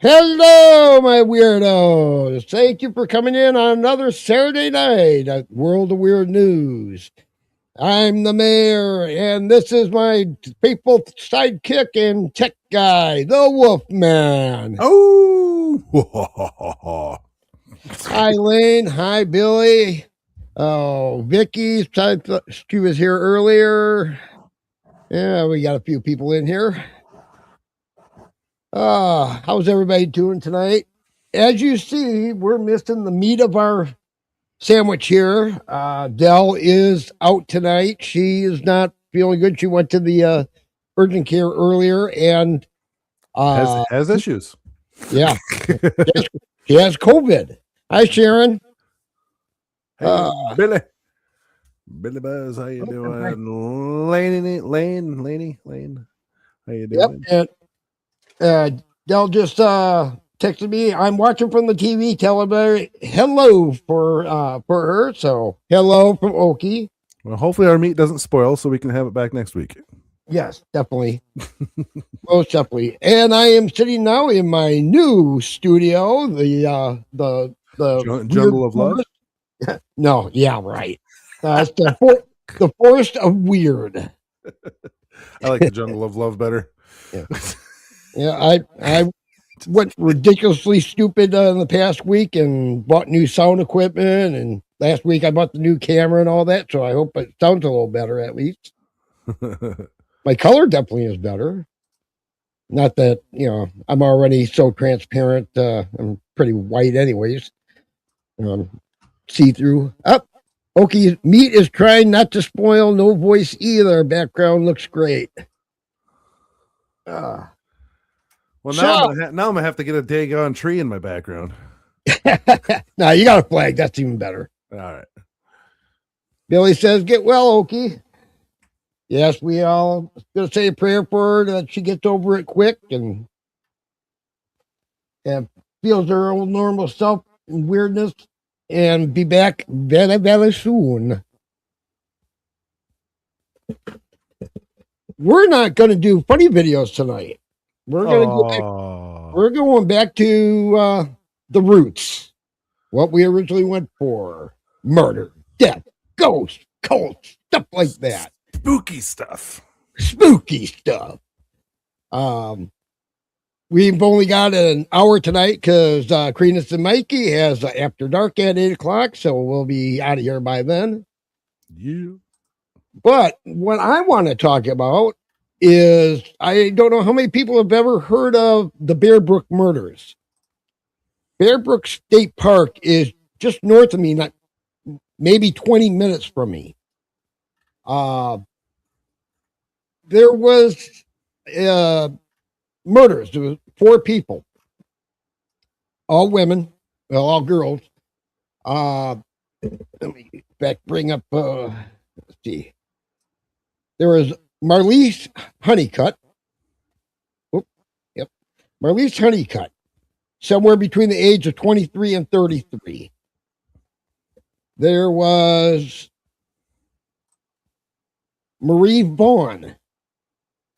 Hello, my weirdos. Thank you for coming in on another Saturday night at World of Weird News. I'm the mayor, and this is my faithful sidekick and tech guy, the Wolfman. Oh, Hi, Lane. Hi, Billy. Oh, Vicky, she was here earlier. Yeah, we got a few people in here. How's everybody doing tonight? As you see, we're missing the meat of our sandwich here. Dell is out tonight. She is not feeling good. She went to the urgent care earlier and has issues. Yeah, she has COVID. Hi, Sharon. Hey, Billy Buzz, how you doing? Laney, how you doing? Yep. And Dell just texted me. I'm watching from the TV. Tell everybody hello for her. So hello from Okie. Well, hopefully our meat doesn't spoil, so we can have it back next week. Yes, definitely. Most definitely. And I am sitting now in my new studio, the Jungle of Love. No, yeah, right. It's the forest of weird. I like the Jungle of Love better. Yeah, I went ridiculously stupid in the past week and bought new sound equipment, and last week I bought the new camera and all that, so I hope it sounds a little better at least. My color definitely is better. Not that, I'm already so transparent. I'm pretty white anyways. See-through. Okay, meat is trying not to spoil. No voice either. Background looks great. Well, now I'm gonna have to get a daggone tree in my background. No, you got a flag. That's even better. All right. Billy says, "Get well, Okie." Yes, we all gonna say a prayer for her that she gets over it quick and feels her old normal self and weirdness, and be back very, very soon. We're not going to do funny videos tonight. We're going back to the roots. What we originally went for: murder, death, ghosts, cults, stuff like that. Spooky stuff. We've only got an hour tonight because Credence and Mikey has After Dark at 8 o'clock, so we'll be out of here by then. Yeah. But what I want to talk about is, I don't know how many people have ever heard of the Bear Brook murders. Bear Brook State Park is just north of me, not maybe 20 minutes from me. There was murders. There was 4 people, all women, well, all girls. Let me bring up. Let's see. There was Marlise Honeycutt. Marlise Honeycutt, somewhere between the age of 23 and 33. There was Marie Vaughn.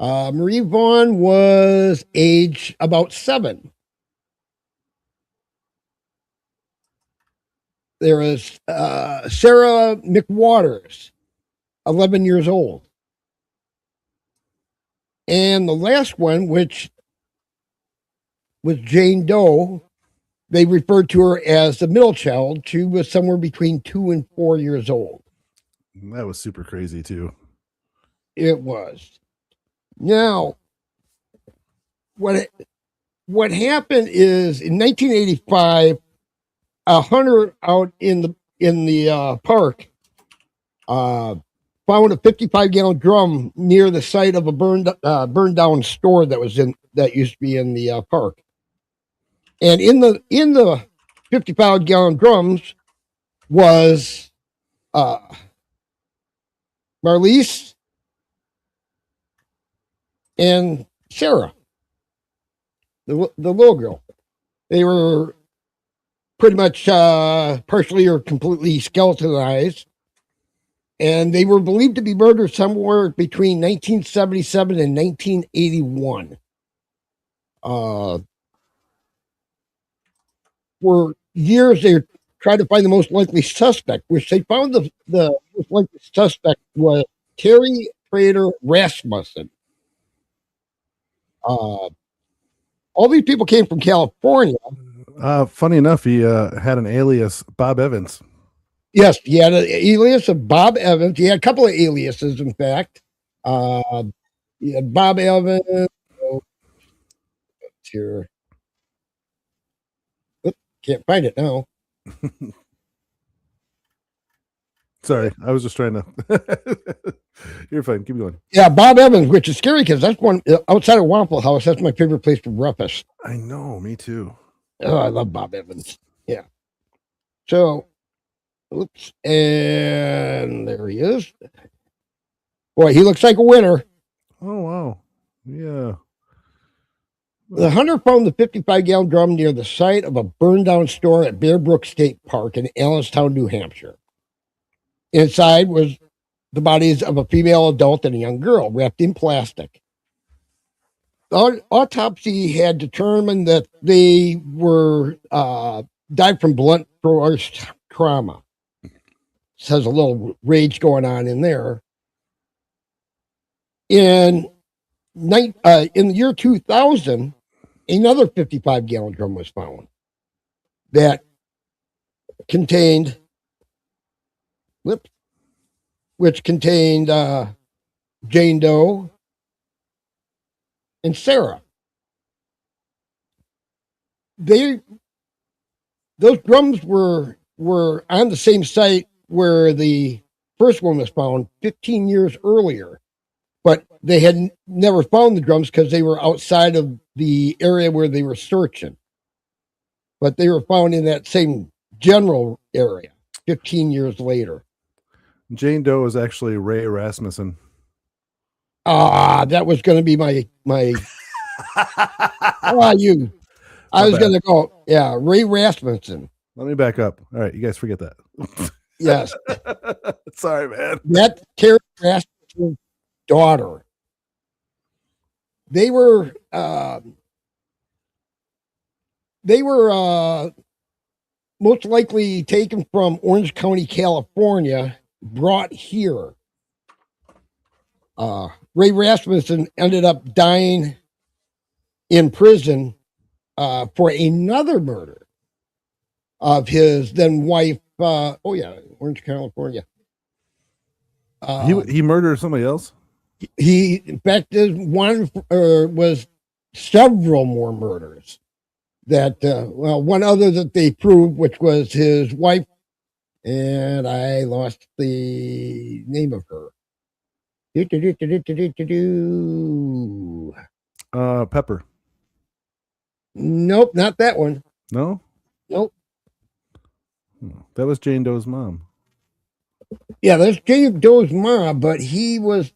Marie Vaughn was age about 7. There was Sarah McWaters, 11 years old. And the last one, which was Jane Doe, they referred to her as the middle child. She was somewhere between 2 and 4 years old. That was super crazy too. It was. Now, what happened is, in 1985, a hunter out in the park found a 55-gallon drum near the site of a burned down store that used to be in the park. And in the 55-gallon drums was Marlise and Sarah, the little girl. They were pretty much partially or completely skeletonized, and they were believed to be murdered somewhere between 1977 and 1981. for years they tried to find the most likely suspect, which they found the most likely suspect was Terry Trader Rasmussen. All these people came from California. Funny enough, he had an alias, Bob Evans. Yes, he had an alias of Bob Evans. He had a couple of aliases, in fact. He had Bob Evans. Oh, here. Oops, can't find it now. Sorry, I was just trying to. You're fine. Keep going. Yeah, Bob Evans, which is scary because that's one outside of Waffle House. That's my favorite place for breakfast. I know, me too. Oh, I love Bob Evans. Yeah. So, oops, and there he is. Boy, he looks like a winner. Oh wow, yeah. The hunter found the 55-gallon drum near the site of a burned-down store at Bear Brook State Park in Allenstown, New Hampshire. Inside was the bodies of a female adult and a young girl wrapped in plastic. The autopsy had determined that they were died from blunt force trauma. Has a little rage going on in there. In the year 2000, another 55-gallon drum was found that contained, which contained Jane Doe and Sarah. Those drums were on the same site where the first one was found 15 years earlier, but they had never found the drums because they were outside of the area where they were searching. But they were found in that same general area 15 years later. Jane Doe is actually Ray Rasmussen. That was going to be my. You. I was going to go. Yeah, Ray Rasmussen. Let me back up. All right, you guys forget that. Yes. Sorry, man. That's Terry Rasmussen's daughter. They were most likely taken from Orange County, California, brought here. Ray Rasmussen ended up dying in prison for another murder of his then wife. Orange, California. He murdered somebody else? He, in fact, was several more murders. That one other that they proved, which was his wife, and I lost the name of her. Pepper. Nope, not that one. No? Nope. That was Jane Doe's mom. Yeah, that's Jane Doe's mom, but he was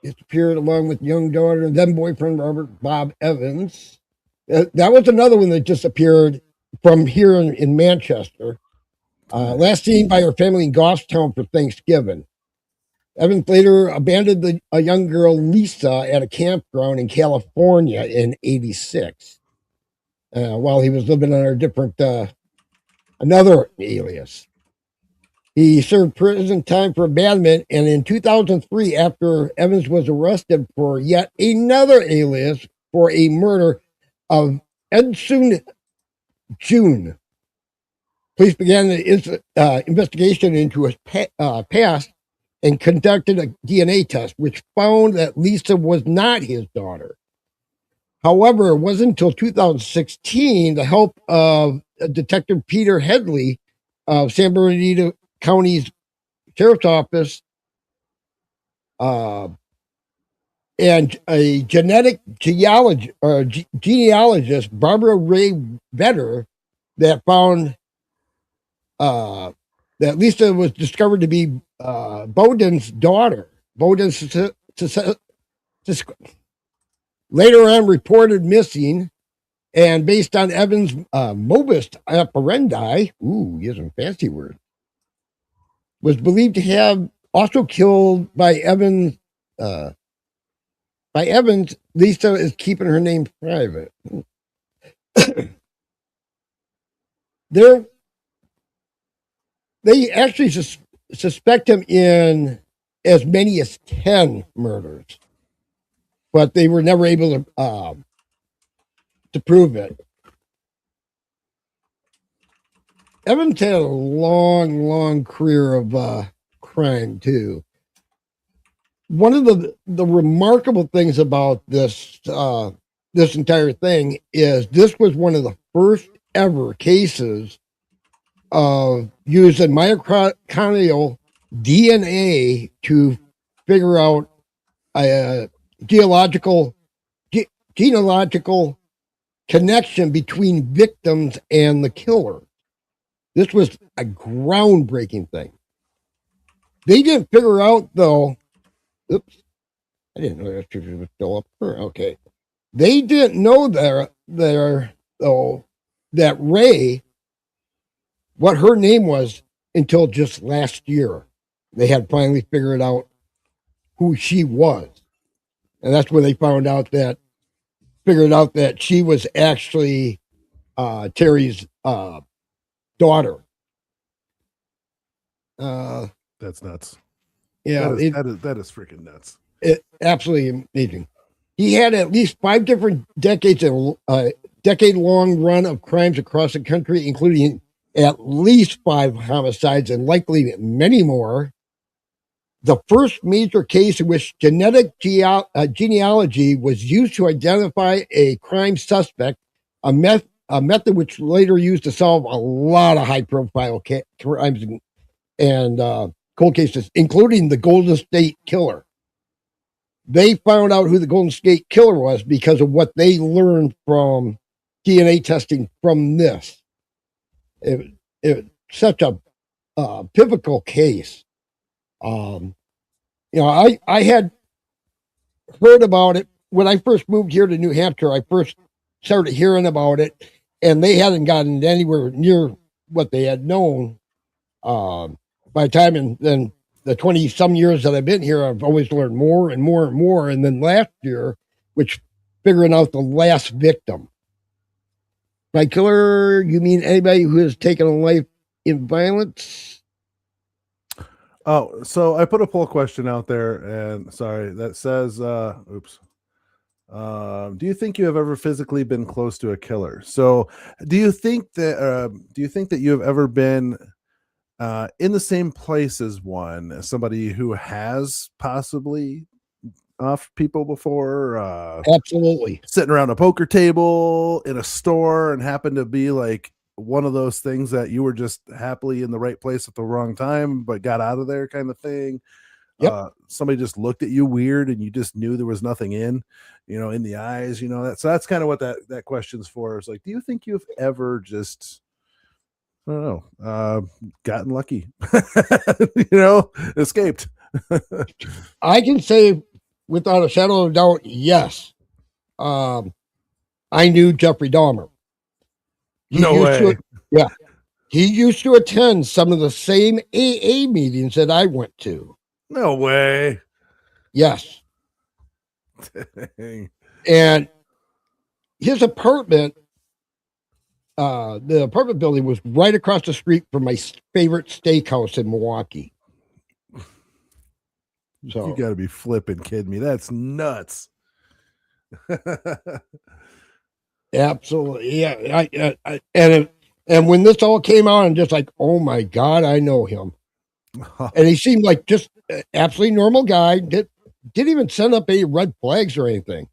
disappeared along with young daughter and then boyfriend Robert Bob Evans. That was another one that disappeared from here in Manchester. Last seen by her family in Goffstown for Thanksgiving. Evans later abandoned a young girl, Lisa, at a campground in California in '86, while he was living under another alias. He served prison time for abandonment, and in 2003, after Evans was arrested for yet another alias for a murder of Edson June, police began the investigation into his past and conducted a DNA test, which found that Lisa was not his daughter. However, it wasn't until 2016, the help of Detective Peter Headley of San Bernardino County's Sheriff's Office and a genealogist, Barbara Ray Vedder, that found that Lisa was discovered to be Bowden's daughter. Bowden's later on reported missing, and based on Evans' modus operandi, here's some fancy words, was believed to have also killed by Evans. Lisa is keeping her name private. They actually suspect him in as many as 10 murders, but they were never able to prove it. Evans had a long, long career of crime too. One of the remarkable things about this this entire thing is this was one of the first ever cases of using mitochondrial DNA to figure out a genealogical connection between victims and the killer. This was a groundbreaking thing. They didn't figure out, though. Oops, I didn't know that was still up there. Okay, they didn't know that Ray, what her name was, until just last year. They had finally figured out who she was, and that's when they figured out that she was actually Terry's daughter. That's nuts. Yeah, that is freaking nuts. Absolutely amazing. He had at least 5 different decade-long run of crimes across the country, including at least 5 homicides and likely many more. The first major case in which genetic genealogy was used to identify a crime suspect, a method which later used to solve a lot of high-profile crimes and cold cases, including the Golden State Killer. They found out who the Golden State Killer was because of what they learned from DNA testing from this. It was such a pivotal case. I had heard about it when I first moved here to New Hampshire. I first started hearing about it, and they hadn't gotten anywhere near what they had known. By the time and then the 20 some years that I've been here, I've always learned more and more and more. And then last year, which figuring out the last victim. By killer, you mean anybody who has taken a life in violence? Oh, so I put a poll question out there, and sorry, that says, oops. Do you think you have ever physically been close to a killer? So do you think that you have ever been in the same place as one, as somebody who has possibly off people before? Absolutely. Sitting around a poker table in a store and happened to be like one of those things that you were just happily in the right place at the wrong time, but got out of there kind of thing. Yep. Somebody just looked at you weird and you just knew there was nothing in the eyes, so that's kind of what that question's for. It's like, do you think you've ever just, I don't know, gotten lucky, escaped? I can say without a shadow of a doubt, yes. I knew Jeffrey Dahmer. No way. He used to attend some of the same AA meetings that I went to. No way. Yes. And his apartment, the apartment building was right across the street from my favorite steakhouse in Milwaukee. So you got to be flipping kidding me. That's nuts. Absolutely. Yeah. And when this all came out, I'm just like, oh my God, I know him. And he seemed like just an absolutely normal guy. Didn't even send up any red flags or anything.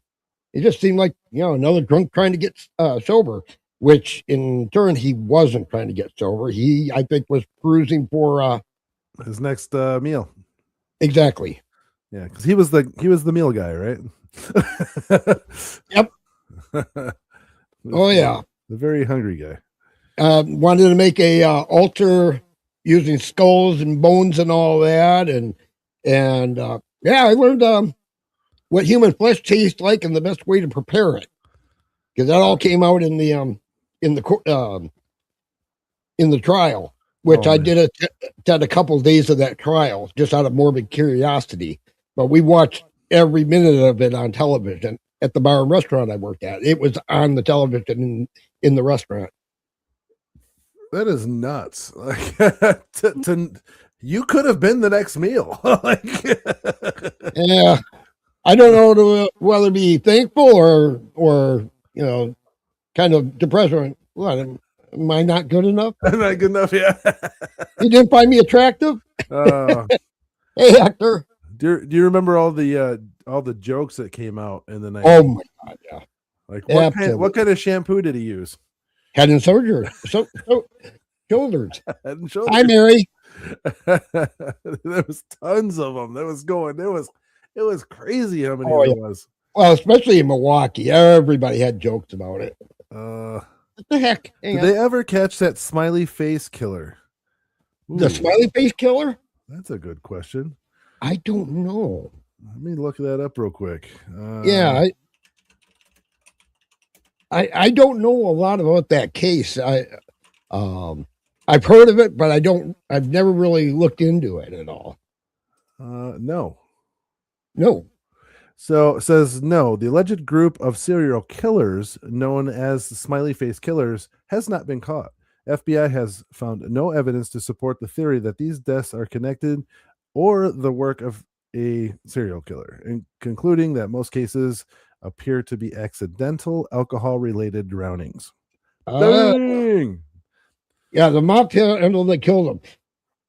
He just seemed like, another drunk trying to get sober, which in turn, he wasn't trying to get sober. He, I think, was cruising for his next meal. Exactly. Yeah, because he was the meal guy, right? Yep. Oh yeah, the very hungry guy. Wanted to make a altar using skulls and bones and all that, and I learned what human flesh tastes like and the best way to prepare it, because that all came out in the trial, which I did a couple of days of that trial just out of morbid curiosity. But we watched every minute of it on television at the bar and restaurant I worked at. It was on the television in the restaurant. That is nuts. Like, you could have been the next meal. Like, Yeah, I don't know whether to be thankful or kind of depressed. What am I not good enough? I'm not good enough. Yeah. You didn't find me attractive? Uh, Hey, Hector. do you remember all the jokes that came out in the night? Oh my God, yeah. Like Absolutely. what kind of shampoo did he use? Head and shoulders. Shoulders. Head and Hi, Shoulders. Mary. There was tons of them. That was going. It was crazy how many there was. Well, especially in Milwaukee, everybody had jokes about it. What the heck? Did they ever catch that smiley face killer? The Ooh, smiley face killer? That's a good question. I don't know. Let me look that up real quick. Yeah, I don't know a lot about that case. I've heard of it, but I've never really looked into it at all. No. So it says no. The alleged group of serial killers known as the smiley face killers has not been caught. FBI has found no evidence to support the theory that these deaths are connected or the work of a serial killer, and concluding that most cases appear to be accidental alcohol-related drownings. Dang! Yeah, the mop handle that killed him.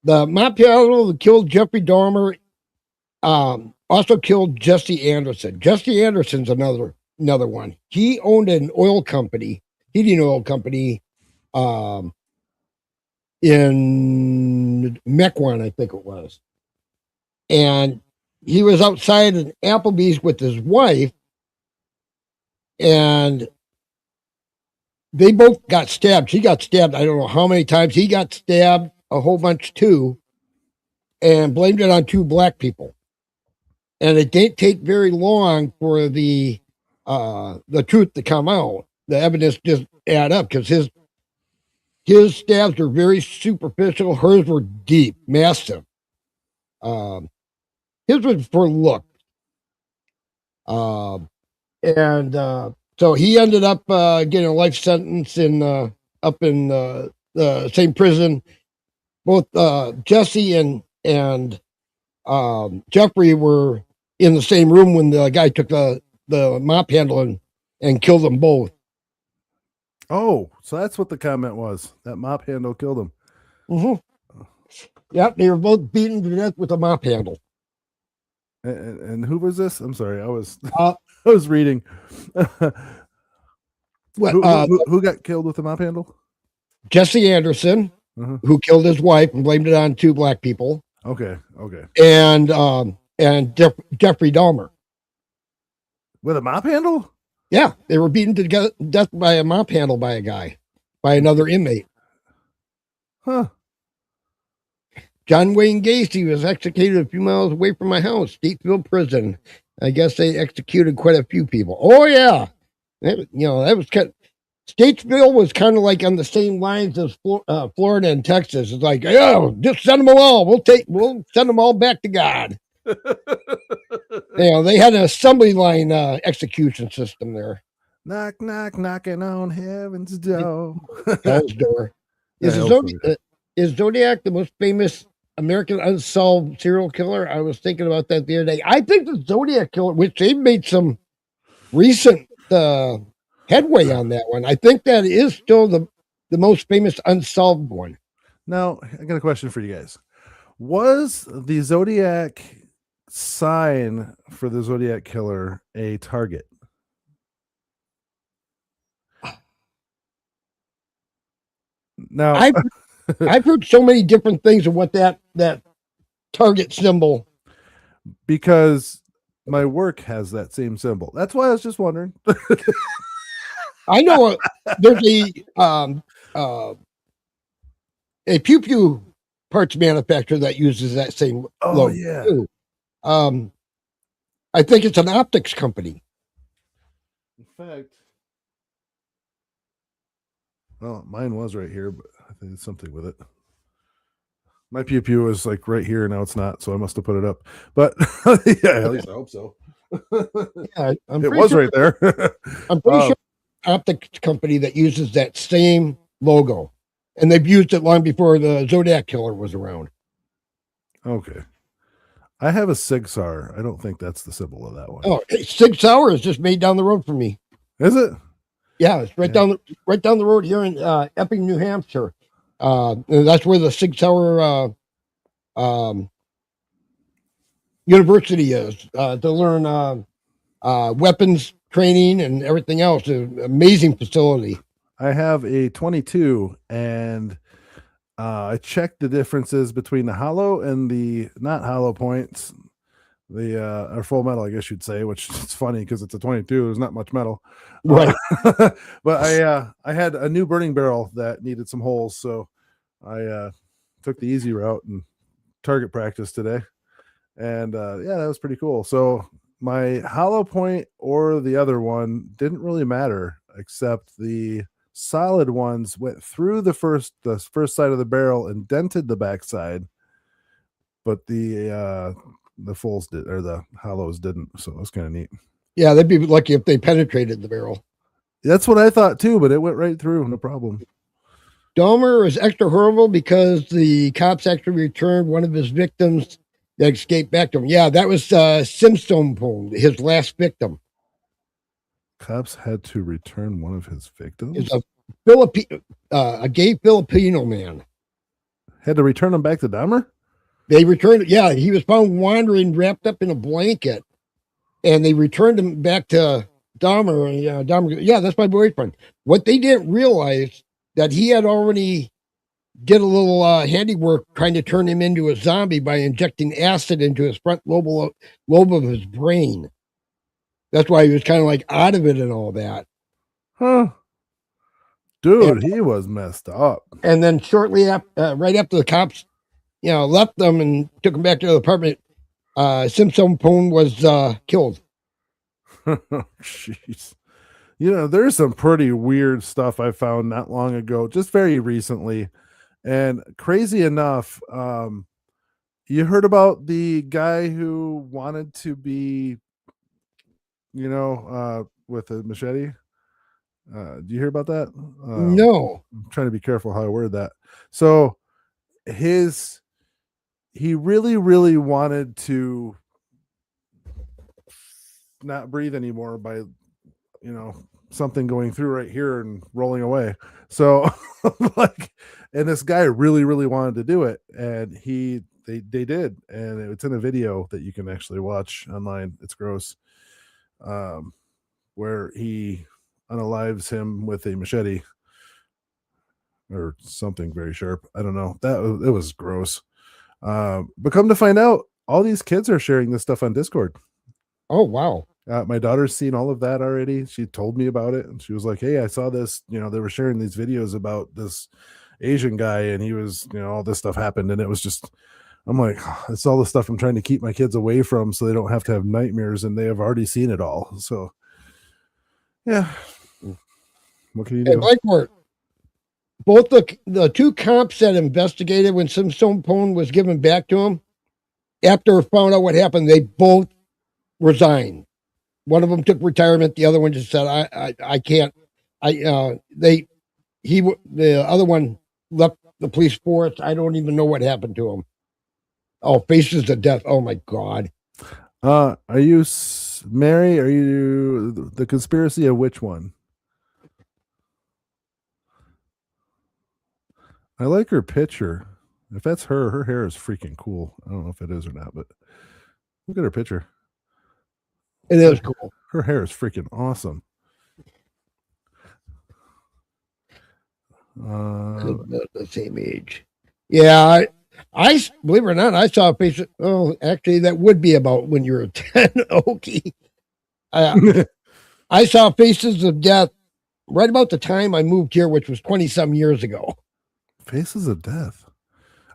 The mop handle that killed Jeffrey Dahmer also killed Jesse Anderson. Jesse Anderson's another one. He owned an oil company, heating oil company, in Mequon, I think it was. And he was outside an Applebee's with his wife, and they both got stabbed. She got stabbed, I don't know how many times. He got stabbed a whole bunch too, and blamed it on two black people. And it didn't take very long for the truth to come out. The evidence just add up, because his stabs were very superficial. Hers were deep, massive. His was for look. So he ended up getting a life sentence up in the same prison. Both Jesse and Jeffrey were in the same room when the guy took the mop handle and killed them both. Oh, so that's what the comment was. That mop handle killed him. Mm-hmm. Yep, they were both beaten to death with a mop handle. And who was this? I'm sorry, I was I was reading. Who got killed with the mop handle? Jesse Anderson, who killed his wife and blamed it on two black people. Okay. And Jeffrey Dahmer. With a mop handle? Yeah, they were beaten to death by a mop handle by another inmate. Huh. John Wayne Gacy was executed a few miles away from my house, Statesville Prison. I guess they executed quite a few people. Oh yeah, that was Statesville was kind of like on the same lines as Florida and Texas. It's like, oh, just send them all. We'll send them all back to God. They had an assembly line execution system there. Knock, knock, knocking on heaven's door. Hell's door. Is Zodiac the most famous American unsolved serial killer? I was thinking about that the other day. I think the Zodiac killer, which they've made some recent headway on that one. I think that is still the most famous unsolved one. Now, I got a question for you guys. Was the Zodiac sign for the Zodiac killer a target? Now, I've heard so many different things of what that target symbol. Because my work has that same symbol. That's why I was just wondering. I know there's a pew pew parts manufacturer that uses that same logo. Yeah. Too. I think it's an optics company. In fact, well, mine was right here, but I think it's something with it. My pew pew was like right here, now it's not, so I must have put it up. But yeah, at least I hope so. Yeah, it was right there. I'm pretty sure optics company that uses that same logo, and they've used it long before the Zodiac Killer was around. Okay. I have a Sig-Sauer. I don't think that's the symbol of that one. Oh, Sig Sauer is just made down the road from me. Is it? Yeah, it's right down the road here in Epping, New Hampshire. And that's where the Sig Sauer University is to learn weapons training and everything else. An amazing facility. I have a 22, and I checked the differences between the hollow and the not hollow points, or full metal, I guess you'd say, which is funny because it's a 22. There's not much metal, Right. But I had a new burning barrel that needed some holes, so I took the easy route and target practice today, and yeah, that was pretty cool. So my hollow point or the other one didn't really matter, except the solid ones went through the first side of the barrel and dented the backside, but the fulls did, or the hollows didn't. So it was kind of neat. Yeah, they'd be lucky if they penetrated the barrel. That's what I thought too, but it went right through, no problem. Dahmer is extra horrible because the cops actually returned one of his victims that escaped back to him. Yeah, that was Simstone, his last victim. Cops had to return one of his victims. Is a gay Filipino man. Had to return him back to Dahmer? They returned. Yeah, he was found wandering, wrapped up in a blanket, and they returned him back to Dahmer. And Dahmer, yeah, that's my boyfriend. What they didn't realize that he had already did a little handiwork trying to turn him into a zombie by injecting acid into his front lobe of his brain. That's why he was kind of like out of it and all that. Huh. Dude, he was messed up. And then shortly after, right after the cops, left them and took him back to the apartment, Simpson Pone was killed. Jeez. There's some pretty weird stuff I found not long ago, just very recently. And crazy enough, you heard about the guy who wanted to be, with a machete? Do you hear about that? No. I'm trying to be careful how I word that. So he really, really wanted to not breathe anymore by, something going through right here and rolling away. So and this guy really, really wanted to do it. And they did. And it's in a video that you can actually watch online. It's gross. Where he unalives him with a machete or something very sharp. I don't know. It was gross. But come to find out, all these kids are sharing this stuff on Discord. Oh, wow. My daughter's seen all of that already. She told me about it, and she was like, "Hey, I saw this. They were sharing these videos about this Asian guy, and he was, all this stuff happened, and it was just." I'm like, it's all the stuff I'm trying to keep my kids away from, so they don't have to have nightmares, and they have already seen it all. So, yeah, what can you do? Like both the two cops that investigated when Simpson Pone was given back to him, after found out what happened, they both resigned. One of them took retirement. The other one just said, I can't. The other one left the police force. I don't even know what happened to him. Oh, Faces of Death. Oh my God. Are you Mary? Are you the conspiracy of which one? I like her picture. If that's her hair is freaking cool. I don't know if it is or not, but look at her picture. It is cool. Her hair is freaking awesome. The same age. Yeah, I believe it or not, I saw a face. Oh, actually, that would be about when you were 10, Okie. I saw Faces of Death right about the time I moved here, which was 20-some years ago. Faces of Death.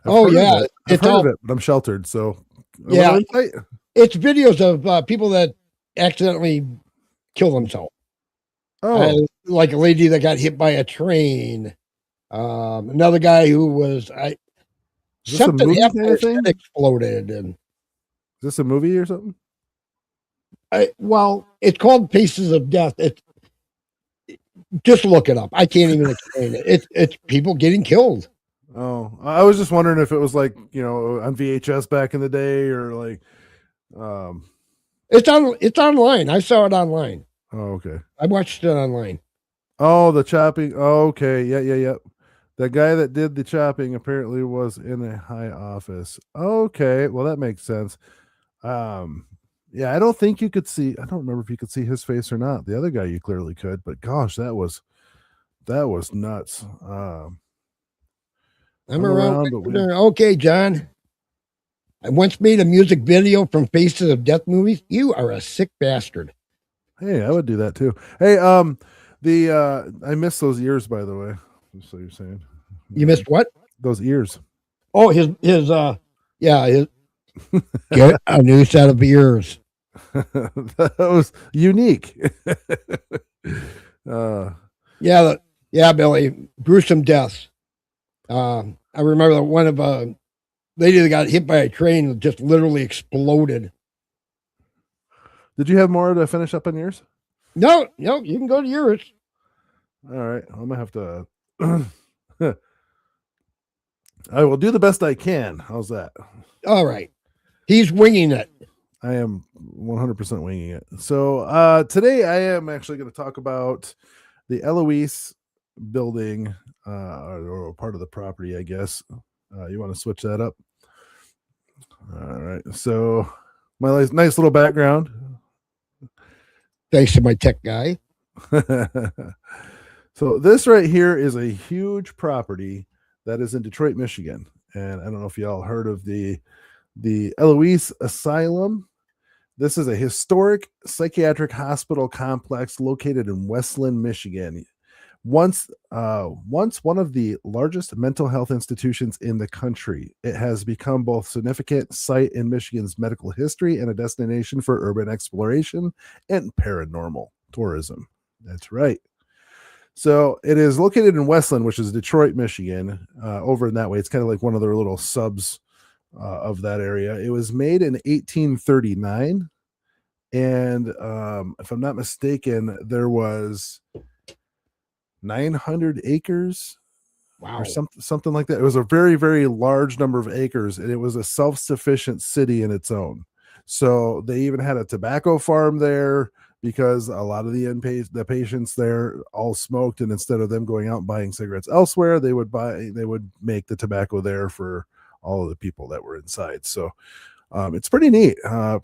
I've heard of it, but I'm sheltered, so yeah, it's videos of people that accidentally kill themselves. Oh, like a lady that got hit by a train. Another guy who was something happened, his head exploded, and is this a movie or something? Well, it's called Faces of Death. Just look it up. I can't even explain it. It's people getting killed. Oh, I was just wondering if it was like, on VHS back in the day or like, um, It's online. I saw it online. oh, okay. I watched it online. Oh, the chopping. Oh, okay. Yeah, yeah, yeah. The guy that did the chopping apparently was in a high office. Okay. Well, that makes sense. Um, yeah, I don't think you could see, I don't remember if you could see his face or not. The other guy you clearly could, but gosh, that was nuts. I'm I'm around. around, but we Okay, John. I once made a music video from Faces of Death movies. You are a sick bastard. Hey, I would do that too. Hey, I missed those ears, by the way. Just so you're saying. You missed what? Those ears. Oh, his get a new set of ears. That was unique. Yeah, Billy. Gruesome deaths. I remember one of a lady that got hit by a train that just literally exploded. Did you have more to finish up on yours? No, you can go to yours. All right, I'm gonna have to. I will do the best I can. How's that? All right. He's winging it. I am 100% winging it. So today I am actually going to talk about the Eloise building, or part of the property, I guess. You want to switch that up? All right. So my nice little background. Thanks to my tech guy. So this right here is a huge property that is in Detroit, Michigan. And I don't know if y'all heard of the Eloise Asylum. This is a historic psychiatric hospital complex located in Westland, Michigan. Once one of the largest mental health institutions in the country, it has become both significant site in Michigan's medical history and a destination for urban exploration and paranormal tourism. That's right. So it is located in Westland, which is Detroit, Michigan. Over in that way, it's kind of like one of their little subs of that area. It was made in 1839, and if I'm not mistaken, there was 900 acres. Wow. Or something like that. It was a very, very large number of acres, and it was a self-sufficient city in its own. So they even had a tobacco farm there, because a lot of the patients there all smoked, and instead of them going out and buying cigarettes elsewhere, they would make the tobacco there for all of the people that were inside. So it's pretty neat. Yeah,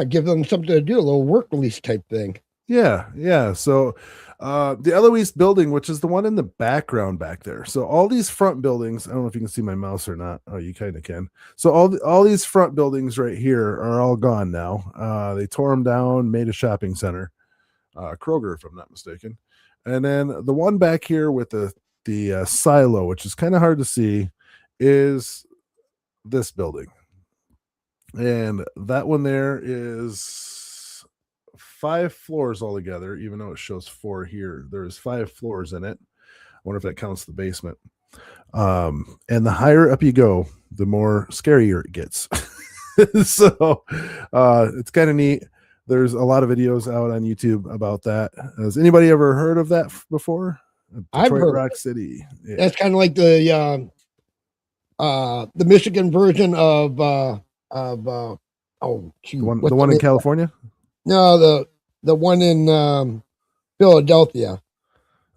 give them something to do, a little work release type thing. Yeah. So the Eloise building, which is the one in the background back there. So all these front buildings, I don't know if you can see my mouse or not. Oh, you kind of can. So all these front buildings right here are all gone now. They tore them down, made a shopping center, Kroger, if I'm not mistaken. And then the one back here with the silo, which is kind of hard to see, is this building. And that one there is 5 floors altogether, even though it shows 4 here. There's 5 floors in it. I wonder if that counts the basement. And the higher up you go, the more scarier it gets. So it's kind of neat. There's a lot of videos out on YouTube about that. Has anybody ever heard of that before? I've heard Rock City. Yeah. That's kind of like the Michigan version of the one in California. No, the one in Philadelphia.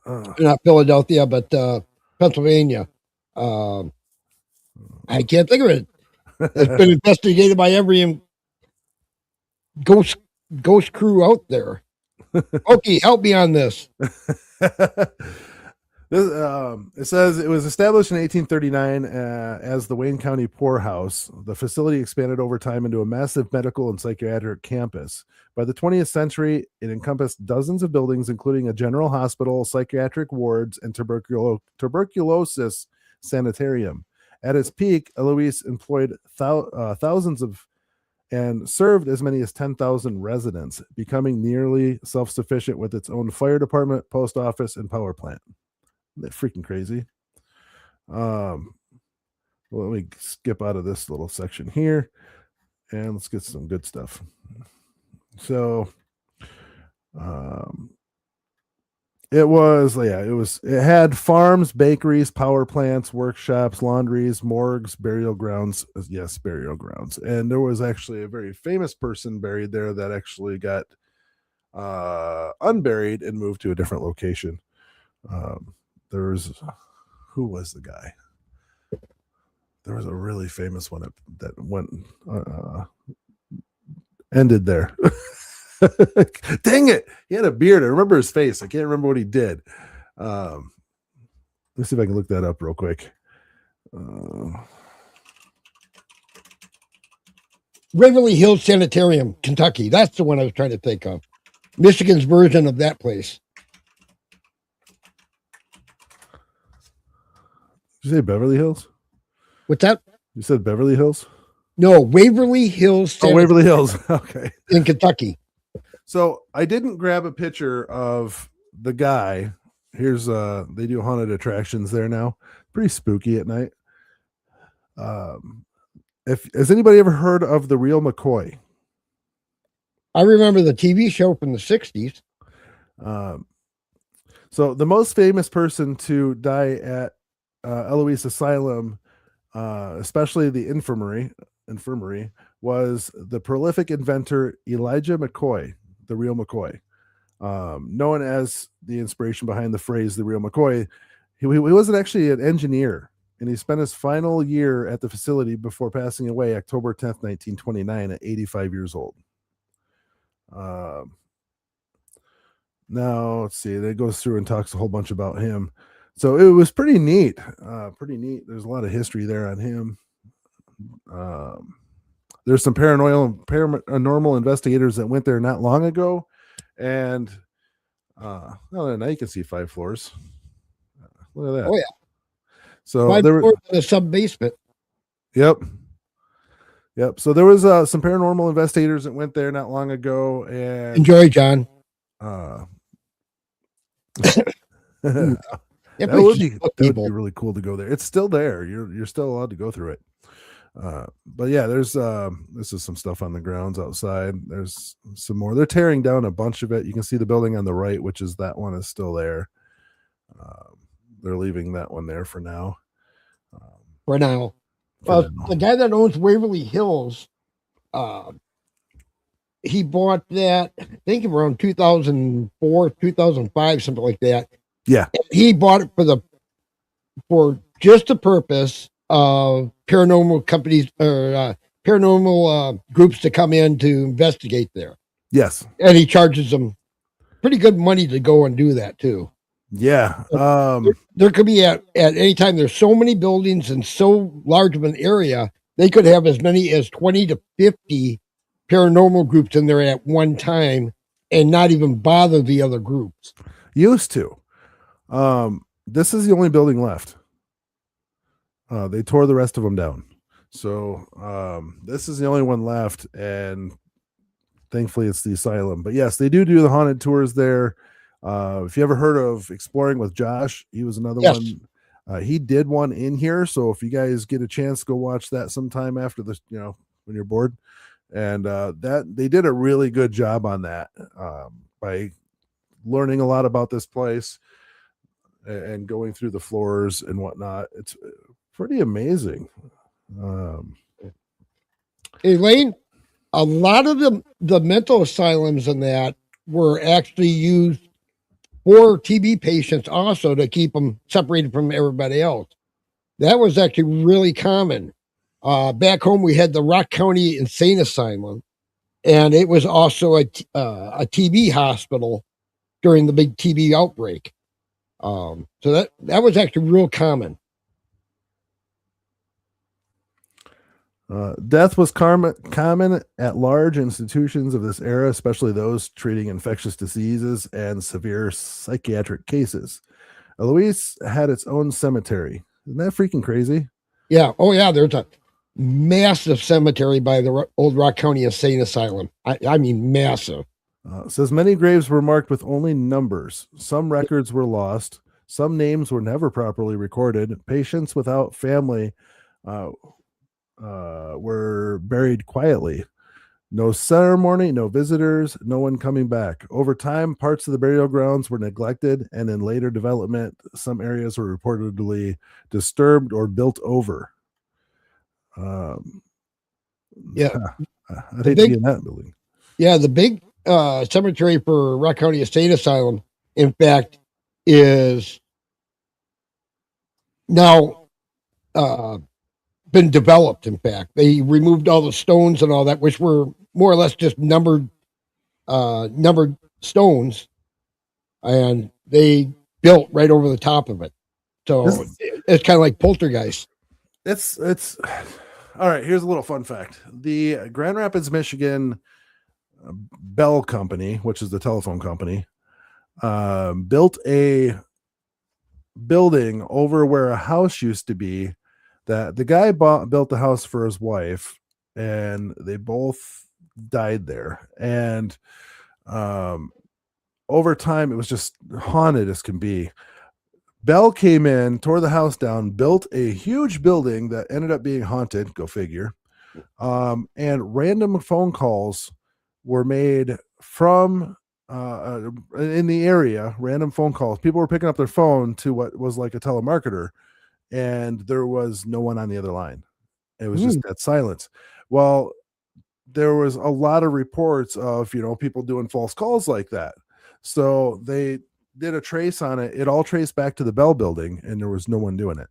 Not Philadelphia, but Pennsylvania. I can't think of it. It's been investigated by every ghost crew out there. Okay, help me on this. It says it was established in 1839 as the Wayne County Poorhouse. The facility expanded over time into a massive medical and psychiatric campus. By the 20th century, it encompassed dozens of buildings, including a general hospital, psychiatric wards, and tuberculosis sanitarium. At its peak, Eloise employed thousands of and served as many as 10,000 residents, becoming nearly self-sufficient with its own fire department, post office, and power plant. Isn't that freaking crazy? Well, let me skip out of this little section here, and let's get some good stuff. So, It was, yeah, it had farms, bakeries, power plants, workshops, laundries, morgues, burial grounds. Yes, burial grounds. And there was actually a very famous person buried there that actually got unburied and moved to a different location. There was, who was the guy? There was a really famous one that went ended there. Dang it! He had a beard. I remember his face. I can't remember what he did. Let's see if I can look that up real quick. Waverly Hills Sanitarium, Kentucky. That's the one I was trying to think of. Michigan's version of that place. Did you say Beverly Hills? What's that? You said Beverly Hills? No, Waverly Hills. Oh, Waverly Hills. Okay. In Kentucky. So I didn't grab a picture of the guy. Here's they do haunted attractions there now. Pretty spooky at night. If has anybody ever heard of the Real McCoy? I remember the TV show from the 60s. So the most famous person to die at Eloise Asylum, especially the infirmary, was the prolific inventor Elijah McCoy, the Real McCoy, known as the inspiration behind the phrase "the Real McCoy." He wasn't actually an engineer, and he spent his final year at the facility before passing away October 10th, 1929, at 85 years old. Now let's see. That goes through and talks a whole bunch about him. So it was pretty neat. There's a lot of history there on him. There's some paranormal investigators that went there not long ago, and now you can see 5 floors. Look at that. Oh yeah. So 5 there floors in a sub basement. Yep. So there was some paranormal investigators that went there not long ago, and Enjoy, John. That would be really cool to go there. It's still there. You're still allowed to go through it. But yeah, there's this is some stuff on the grounds outside. There's some more. They're tearing down a bunch of it. You can see the building on the right, which is that one, is still there. They're leaving that one there for now. The guy that owns Waverly Hills, he bought that, I think around 2004, 2005, something like that. Yeah. He bought it for just the purpose of paranormal companies or paranormal groups to come in to investigate there. Yes. And he charges them pretty good money to go and do that too. Yeah. There could be at any time, there's so many buildings and so large of an area, they could have as many as 20 to 50 paranormal groups in there at one time and not even bother the other groups. Used to. This is the only building left. They tore the rest of them down. So this is the only one left, and thankfully it's the asylum. But yes, they do the haunted tours there. If you ever heard of Exploring with Josh, he was another one. He did one in here. So if you guys get a chance, go watch that sometime after this, when you're bored. And that they did a really good job on that by learning a lot about this place and going through the floors and whatnot. It's pretty amazing. Elaine, a lot of the mental asylums and that were actually used for TB patients also to keep them separated from everybody else. That was actually really common. Back home, we had the Rock County Insane Asylum, and it was also a TB hospital during the big TB outbreak. So that was actually real common. Death was common at large institutions of this era, especially those treating infectious diseases and severe psychiatric cases. Eloise had its own cemetery. Isn't that freaking crazy? Yeah. Oh, yeah. There's a massive cemetery by the old Rock County Insane Asylum. I mean, massive. Says many graves were marked with only numbers. Some records were lost. Some names were never properly recorded. Patients without family were buried quietly. No ceremony, no visitors, no one coming back. Over time, parts of the burial grounds were neglected, and in later development, some areas were reportedly disturbed or built over. Um, Yeah, I'd the hate to be big in that building. the big cemetery for Rock County Estate Asylum, in fact, is now been developed. In fact, they removed all the stones and all that, which were more or less just numbered stones, and they built right over the top of it. So it's kind of like Poltergeist. It's all right. Here's a little fun fact: the Grand Rapids, Michigan Bell Company, which is the telephone company, built a building over where a house used to be. That the guy built the house for his wife, and they both died there. And over time, it was just haunted as can be. Bell came in, tore the house down, built a huge building that ended up being haunted. Go figure. And random phone calls were made from in the area. Random phone calls. People were picking up their phone to what was like a telemarketer, and there was no one on the other line. It was just that silence. Well, there was a lot of reports of people doing false calls like that. So they did a trace on it. It all traced back to the Bell building, and there was no one doing it.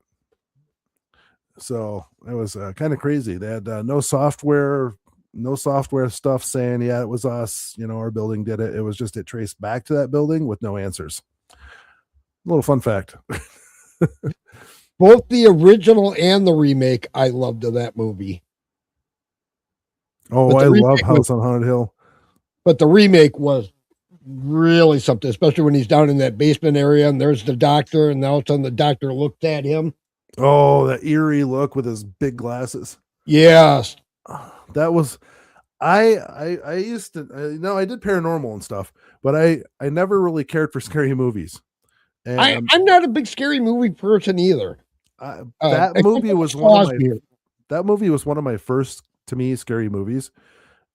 So it was kind of crazy. They had no software stuff saying, yeah, it was us, our building did it. It was just, it traced back to that building with no answers. A little fun fact. Both the original and the remake, I loved of that movie. Oh, I love House on Haunted Hill. But the remake was really something, especially when he's down in that basement area and there's the doctor, and all of a sudden the doctor looked at him. Oh, that eerie look with his big glasses. Yes. That was, I used to, I did paranormal and stuff, but I never really cared for scary movies. And I'm not a big scary movie person either. That movie was one of my first, to me, scary movies.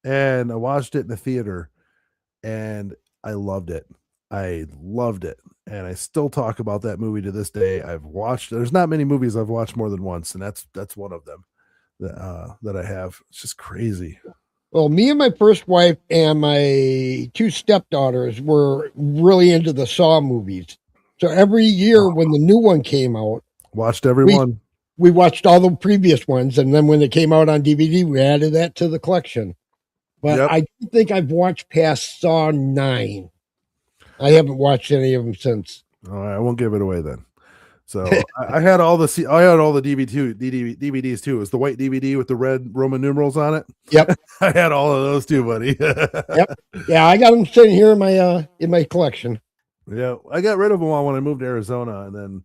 And I watched it in the theater and I loved it. And I still talk about that movie to this day. There's not many movies I've watched more than once, and that's one of them that I have. It's just crazy. Well, me and my first wife and my two stepdaughters were really into the Saw movies. So every year when the new one came out, watched every one. We watched all the previous ones, and then when it came out on DVD, we added that to the collection. But I don't think I've watched past Saw 9. I haven't watched any of them since. All right, I won't give it away then. So I had all the DVDs too. It was the white DVD with the red Roman numerals on it. Yep, I had all of those too, buddy. Yep, yeah, I got them sitting here in my collection. Yeah, I got rid of them all when I moved to Arizona, and then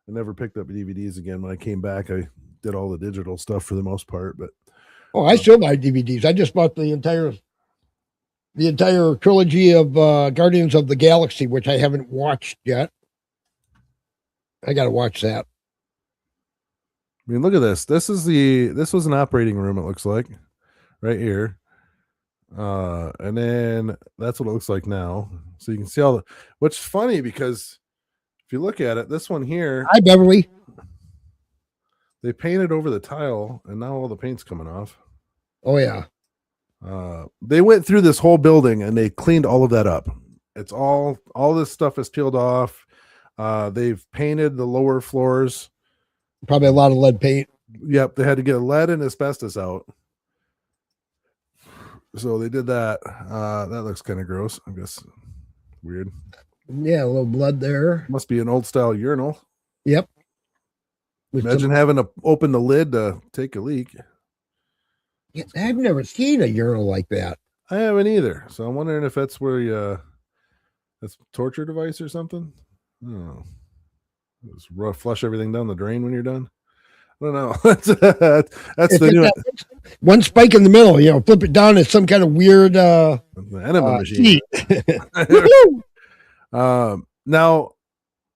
I never picked up DVDs again. When I came back, I did all the digital stuff for the most part. But I still buy DVDs. I just bought the entire trilogy of Guardians of the Galaxy, which I haven't watched yet. I got to watch that. I mean, look at this. This was an operating room. It looks like right here. And then that's what it looks like now. So you can see what's funny, because if you look at it, this one here, hi Beverly, they painted over the tile and now all the paint's coming off. Oh yeah. They went through this whole building and they cleaned all of that up. It's all this stuff is peeled off. They've painted the lower floors. Probably a lot of lead paint. Yep. They had to get lead and asbestos out. So they did that. That looks kind of gross, I guess. Weird. Yeah, a little blood there. Must be an old style urinal. Yep. Imagine having to open the lid to take a leak. Yeah, I've never seen a urinal like that. I haven't either. So I'm wondering if that's where that's a torture device or something. Oh, just flush everything down the drain when you're done. I don't know. that's the new one spike in the middle. Flip it down. It's some kind of weird enema machine. Now,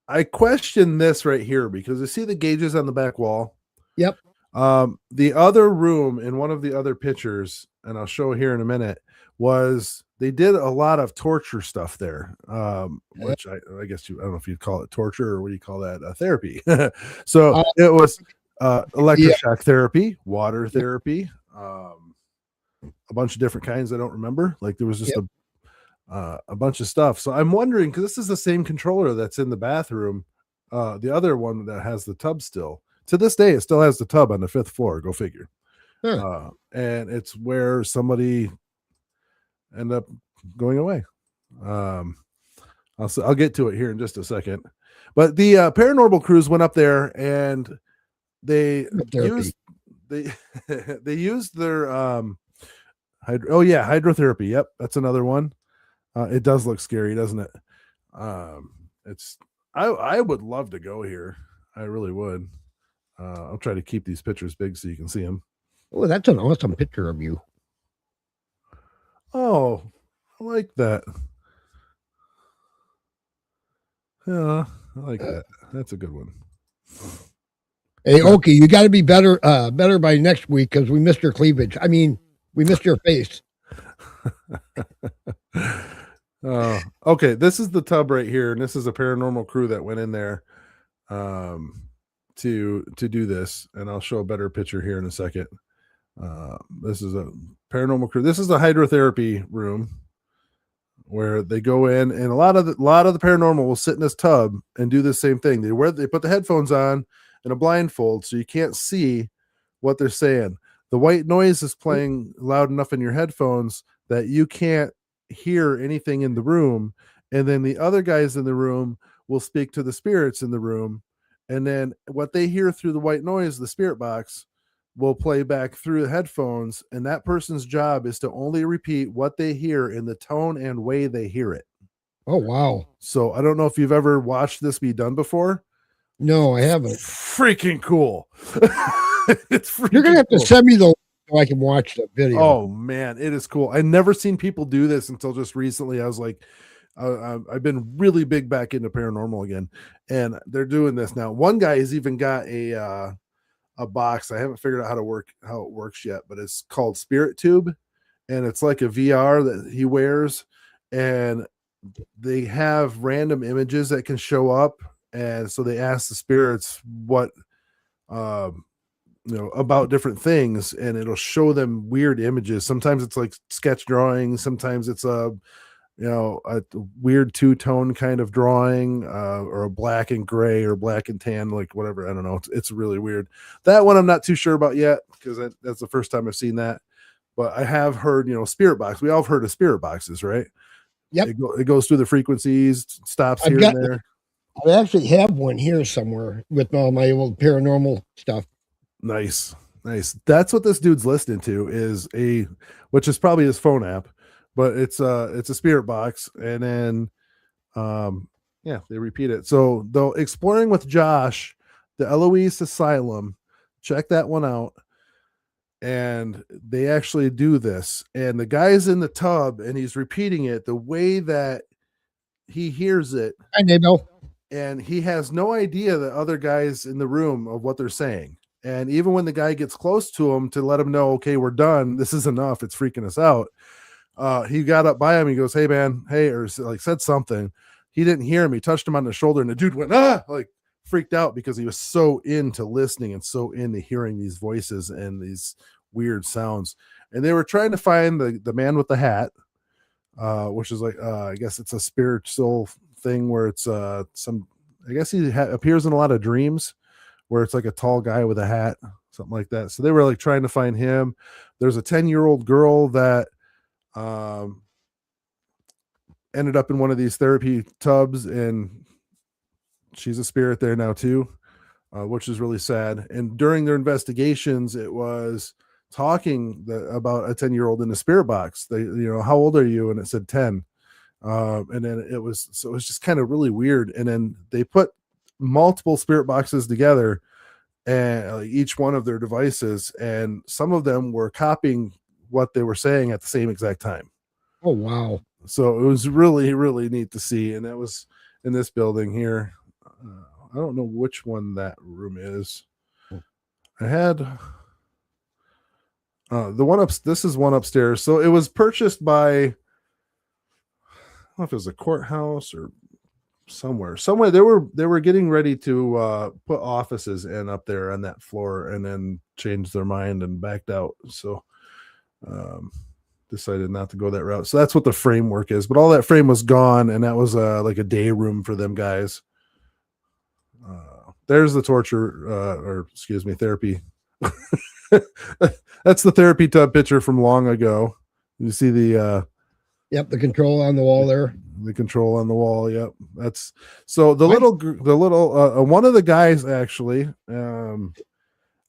I question this right here because I see the gauges on the back wall. Yep. The other room in one of the other pictures and I'll show here in a minute, was they did a lot of torture stuff there, which I guess I don't know if you'd call it torture or what do you call that, therapy. So it was electroshock therapy, water therapy, a bunch of different kinds I don't remember. Like there was just a bunch of stuff. So I'm wondering, because this is the same controller that's in the bathroom, the other one that has the tub still. To this day, it still has the tub on the 5th floor. Go figure. And it's where somebody ended up going away. I'll get to it here in just a second. But the paranormal crews went up there and they used they used their hydrotherapy. Yep, that's another one. It does look scary, doesn't it? It's I would love to go here. I really would. I'll try to keep these pictures big so you can see them. Oh, that's an awesome picture of you. Oh, I like that. Yeah, I like that. That's a good one. Hey, okay, you got to be better by next week because we missed your cleavage. I mean, we missed your face. Okay, this is the tub right here, and this is a paranormal crew that went in there to do this, and I'll show a better picture here in a second. This is a paranormal crew. This is the hydrotherapy room where they go in, and a lot of the paranormal will sit in this tub and do the same thing. They put the headphones on and a blindfold so you can't see what they're saying. The white noise is playing loud enough in your headphones that you can't hear anything in the room, and then the other guys in the room will speak to the spirits in the room, and then what they hear through the white noise, the spirit box, will play back through the headphones, and that person's job is to only repeat what they hear in the tone and way they hear it. Oh, wow. So I don't know if you've ever watched this be done before. No, I haven't. Freaking cool. It's freaking You're going to have to send me the link so I can watch the video. Oh, man, it is cool. I've never seen people do this until just recently. I was like, I've been really big back into paranormal again, and they're doing this now. One guy has even got a box. I haven't figured out how it works yet, but it's called Spirit Tube, and it's like a VR that he wears, and they have random images that can show up, and so they ask the spirits what about different things, and it'll show them weird images. Sometimes it's like sketch drawings, sometimes it's a weird two-tone kind of drawing, or a black and gray or black and tan, like whatever. I don't know. It's really weird. That one I'm not too sure about yet because that's the first time I've seen that. But I have heard, spirit box. We all have heard of spirit boxes, right? Yep. It goes through the frequencies, stops here and there. I actually have one here somewhere with all my old paranormal stuff. Nice. That's what this dude's listening to which is probably his phone app. But it's a spirit box, and then they repeat it. So though Exploring with Josh, the Eloise Asylum, check that one out. And they actually do this, and the guy's in the tub and he's repeating it the way that he hears it. I know. And he has no idea the other guys in the room of what they're saying. And even when the guy gets close to him to let him know, okay, we're done, this is enough, it's freaking us out. He got up by him. He goes, "Hey, man, hey," or like said something. He didn't hear him. He touched him on the shoulder, and the dude went, like freaked out because he was so into listening and so into hearing these voices and these weird sounds. And they were trying to find the man with the hat, which is like, I guess it's a spiritual thing where it's I guess he appears in a lot of dreams where it's like a tall guy with a hat, something like that. So they were like trying to find him. There's a 10-year-old girl that ended up in one of these therapy tubs, and she's a spirit there now too, which is really sad. And during their investigations, it was talking about a 10-year-old in the spirit box. They, how old are you? And it said 10. And then it was just kind of really weird. And then they put multiple spirit boxes together, and each one of their devices, and some of them were copying what they were saying at the same exact time. Oh, wow. So it was really, really neat to see. And that was in this building here. I don't know which one that room is. The one up. This is one upstairs. So it was purchased by, I don't know if it was a courthouse or somewhere they were getting ready to put offices in up there on that floor, and then changed their mind and backed out. So decided not to go that route. So that's what the framework is, but all that frame was gone, and that was like a day room for them guys. There's the torture or excuse me, therapy. That's the therapy tub picture from long ago. You see the Yep, the control on the wall there. the control on the wall. Yep, that's so the little one of the guys actually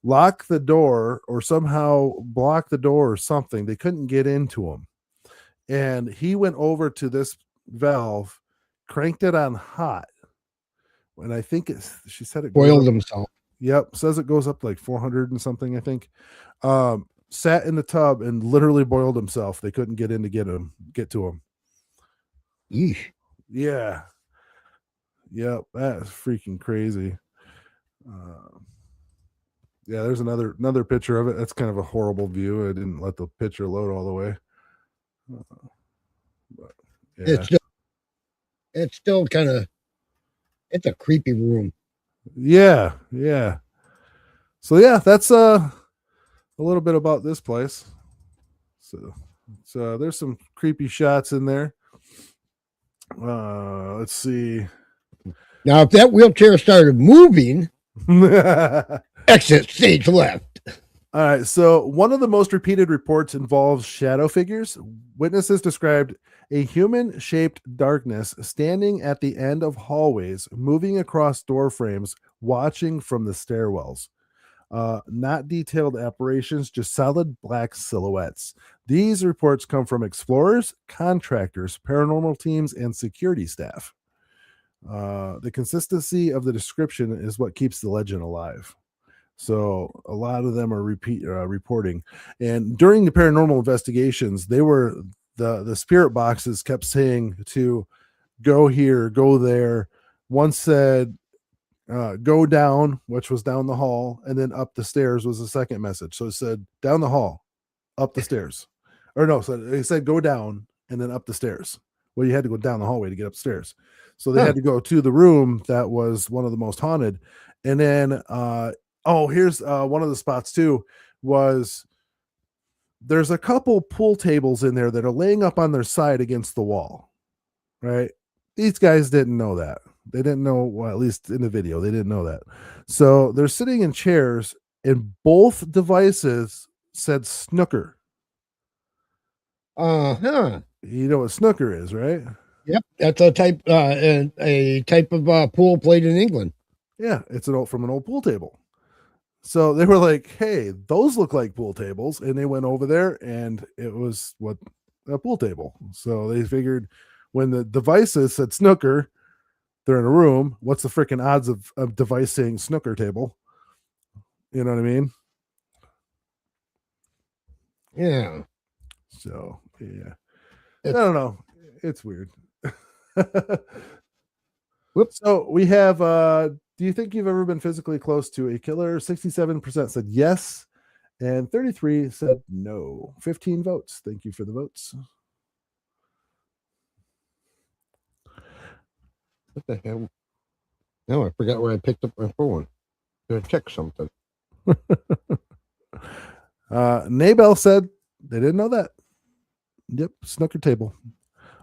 locked the door or somehow blocked the door or something. They couldn't get into him, and he went over to this valve, cranked it on hot, and I think she said it Boiled himself. Yep, says it goes up to like 400 and something, I think. Sat in the tub and literally boiled himself. They couldn't get in to get to him. Yeesh. Yeah. Yep, that's freaking crazy. Yeah, there's another picture of it. That's kind of a horrible view. I didn't let the picture load all the way. But, yeah. It's still kind of, it's a creepy room. Yeah. So yeah, that's a little bit about this place. So there's some creepy shots in there. Let's see. Now, if that wheelchair started moving, exit stage left. All right. So one of the most repeated reports involves shadow figures. Witnesses described a human-shaped darkness standing at the end of hallways, moving across door frames, watching from the stairwells. Not detailed apparitions, just solid black silhouettes. These reports come from explorers, contractors, paranormal teams, and security staff. The consistency of the description is what keeps the legend alive. So a lot of them are reporting. And during the paranormal investigations, they were the spirit boxes kept saying to go here, go there. One said go down, which was down the hall, and then up the stairs was the second message. So it said down the hall, up the stairs. Or no, so it said go down and then up the stairs. Well, you had to go down the hallway to get upstairs. So they had to go to the room that was one of the most haunted. And then here's one of the spots too, was there's a couple pool tables in there that are laying up on their side against the wall. Right? These guys didn't know that. They didn't know, well, at least in the video, they didn't know that. So they're sitting in chairs, and both devices said snooker. Uh-huh. You know what snooker is, right? Yep, that's a type of pool played in England. Yeah, it's from an old pool table. So they were like, "Hey, those look like pool tables," and they went over there, and it was a pool table. So they figured when the devices said snooker, they're in a room. What's the freaking odds of a device saying snooker table? You know what I mean? Yeah. So yeah, I don't know. It's weird. Whoops. So we have. Do you think you've ever been physically close to a killer? 67% said yes, and 33 said no. 15 votes. Thank you for the votes. What the hell? No, I forgot where I picked up my phone. Gotta check something. Nabel said they didn't know that. Yep, snooker table.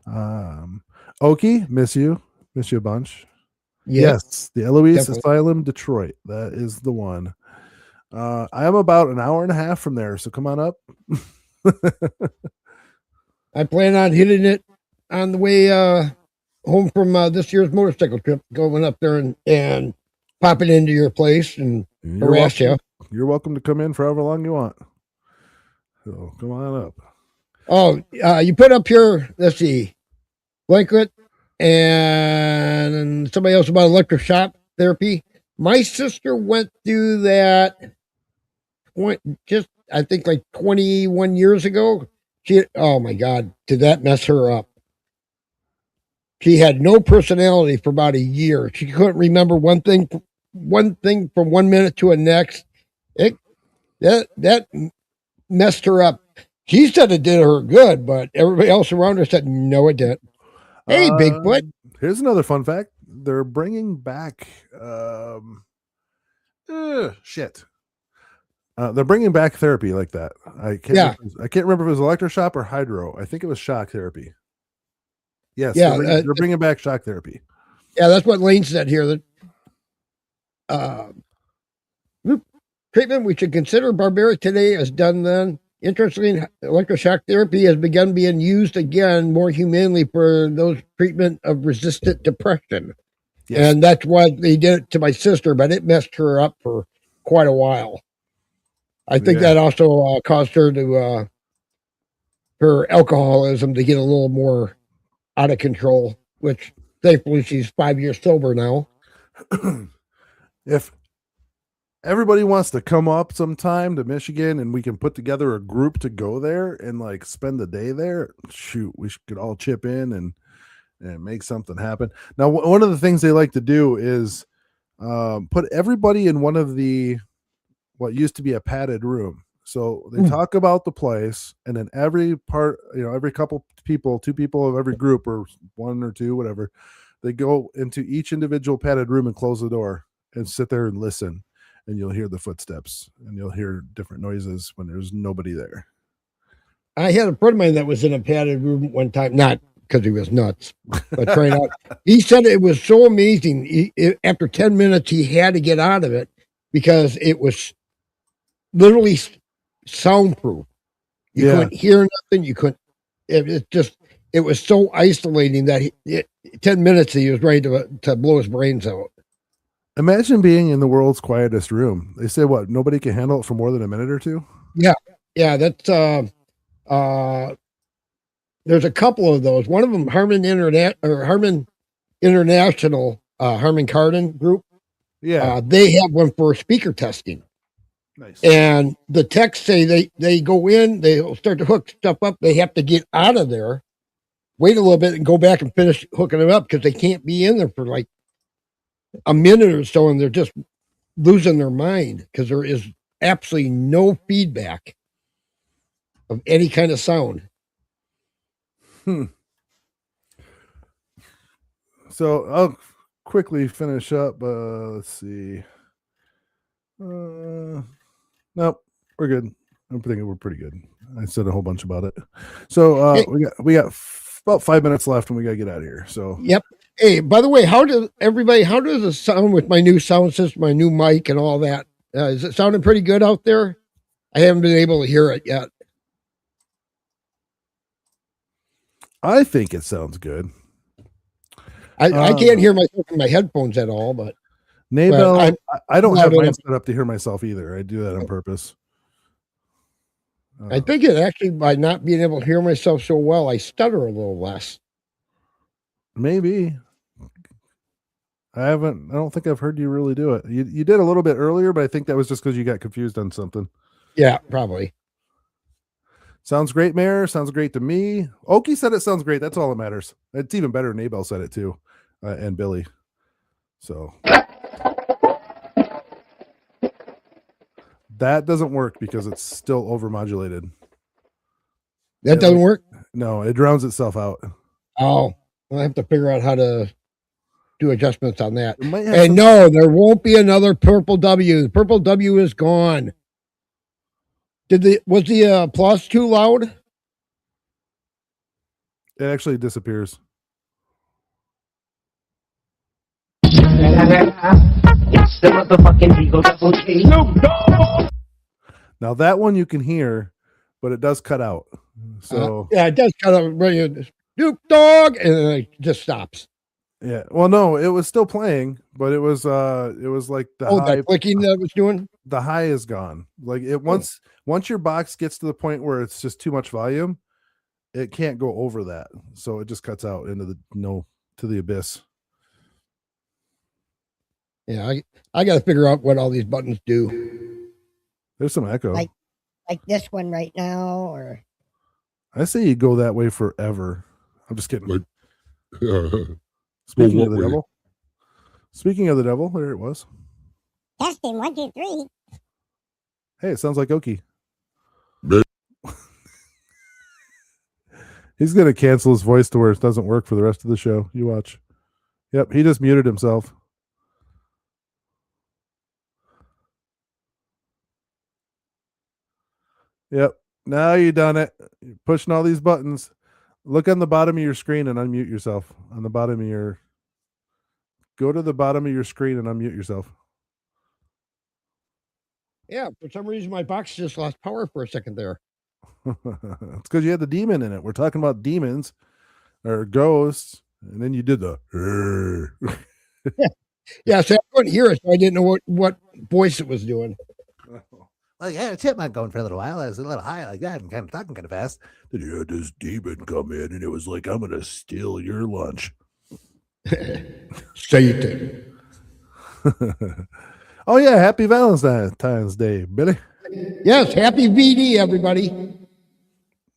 Okie, miss you a bunch. Yes, the Eloise Definitely. Asylum, Detroit. That is the one. I am about an hour and a half from there, so come on up. I plan on hitting it on the way home from this year's motorcycle trip, going up there and popping into your place and harass you. You're welcome to come in for however long you want. So come on up. Oh, you put up here, let's see, blanket and somebody else about electroshock therapy. My sister went through that I think like 21 years ago. Oh my God, did that mess her up? She had no personality for about a year. She couldn't remember one thing from 1 minute to the next. That messed her up. She said it did her good, but everybody else around her said no, it didn't. Hey, Bigfoot. Here's another fun fact. They're bringing back shit. They're bringing back therapy like that. I can't remember if it was electroshock or hydro. I think it was shock therapy. Yes, Yeah, they're bringing back shock therapy. Yeah, that's what Lane said here. That treatment we should consider barbaric today as done then. Interestingly, electroshock therapy has begun being used again more humanely for those treatment of resistant depression. Yes. And that's why they did it to my sister, but it messed her up for quite a while. I think that also caused her to her alcoholism to get a little more out of control, which thankfully she's 5 years sober now. If everybody wants to come up sometime to Michigan and we can put together a group to go there and like spend the day there, shoot, we could all chip in and make something happen. Now, one of the things they like to do is put everybody in one of the what used to be a padded room. So they talk about the place, and then every part, every couple people, 2 people of every group, or 1 or 2, whatever, they go into each individual padded room and close the door and sit there and listen. And you'll hear the footsteps and you'll hear different noises when there's nobody there. I had a friend of mine that was in a padded room one time, not because he was nuts, but trying out. He said it was so amazing. After 10 minutes, he had to get out of it because it was literally soundproof. You couldn't hear nothing. You couldn't. It was so isolating that 10 minutes he was ready to blow his brains out. Imagine being in the world's quietest room. They say what? Nobody can handle it for more than a minute or 2. Yeah. That's there's a couple of those. One of them, Harman International, Harman Kardon group. Yeah, they have one for speaker testing. Nice. And the techs say they go in, they start to hook stuff up. They have to get out of there, wait a little bit, and go back and finish hooking it up because they can't be in there for like a minute or so, and they're just losing their mind because there is absolutely no feedback of any kind of sound. So I'll quickly finish up. Let's see. Nope, we're good. I'm thinking we're pretty good. I said a whole bunch about it. So we got about 5 minutes left, and we got to get out of here. So yep. Hey, by the way, how does it sound with my new sound system, my new mic, and all that? Is it sounding pretty good out there? I haven't been able to hear it yet. I think it sounds good. I can't hear myself in my headphones at all, but Nabel, I don't have mine set up to hear myself either. I do that on purpose. I think it actually, by not being able to hear myself so well, I stutter a little less. Maybe. I don't think I've heard you really do it. You did a little bit earlier, but I think that was just because you got confused on something. Yeah, probably. Sounds great, Mayor. Sounds great to me. Okie said it sounds great. That's all that matters. It's even better. Nabel said it too, and Billy. So that doesn't work because it's still overmodulated. That doesn't work? No, it drowns itself out. Oh, I'll have to figure out how to do adjustments on that. And no, there won't be another Purple W. The Purple W is gone. Was the applause too loud? It actually disappears. It's the motherfucking Eagle Double G. Now that one you can hear, but it does cut out. So yeah, it does cut out. Snoop Dogg, and then it just stops. Yeah. Well, no, it was still playing, but it was like the high that clicking that it was doing. The high is gone. Like it once your box gets to the point where it's just too much volume, it can't go over that. So it just cuts out into to the abyss. Yeah, I got to figure out what all these buttons do. There's some echo. Like this one right now, or I say you go that way forever. I'm just kidding. Like, Speaking of the devil. Speaking of the devil, there it was. Testing 1, 2, 3. Hey, it sounds like Okie. He's gonna cancel his voice to where it doesn't work for the rest of the show. You watch. Yep, he just muted himself. Yep. Now you done it. You're pushing all these buttons. Look on the bottom of your screen and unmute yourself. On the bottom of your go to the bottom of your screen and unmute yourself. Yeah, for some reason my box just lost power for a second there. It's because you had the demon in it. We're talking about demons or ghosts, and then you did the Yeah, so I couldn't hear it, so I didn't know what voice it was doing. Well, you had a chipmunk going for a little while. I was a little high like that and kind of talking kind of fast. Then you had this demon come in, and it was like, I'm gonna steal your lunch. Satan. Oh yeah, happy Valentine's Day, Billy. Yes, happy VD, everybody.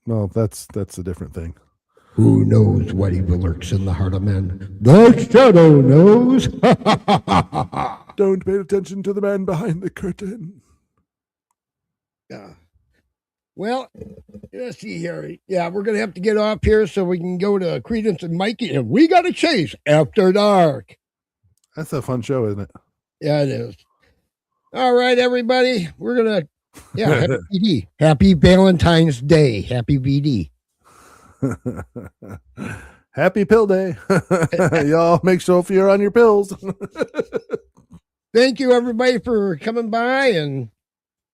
No, that's a different thing. Who knows what evil lurks in the heart of men? The shadow knows. Don't pay attention to the man behind the curtain. Yeah. Well, let's see here. Yeah, we're gonna have to get off here so we can go to Credence and Mikey, and we got to chase after dark. That's a fun show, isn't it? Yeah, it is. All right, everybody. We're gonna happy VD. Happy Valentine's Day. Happy VD. Happy pill day. Y'all make sure if you're on your pills. Thank you, everybody, for coming by, and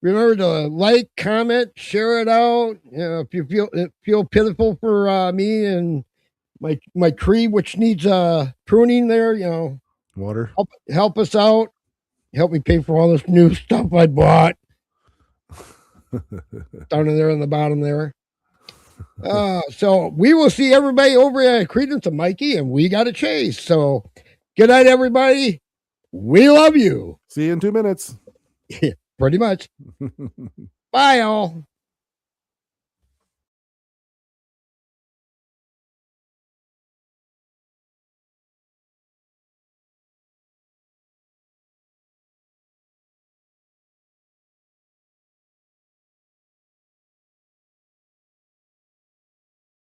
remember to like, comment, share it out. You know, if you feel pitiful for me and my tree, which needs pruning, there, you know, Water. help us out. Help me pay for all this new stuff I bought. Down in there on the bottom there. So we will see everybody over at Credence and Mikey, and we got to chase. So good night, everybody. We love you. See you in 2 minutes. Pretty much. Bye, all.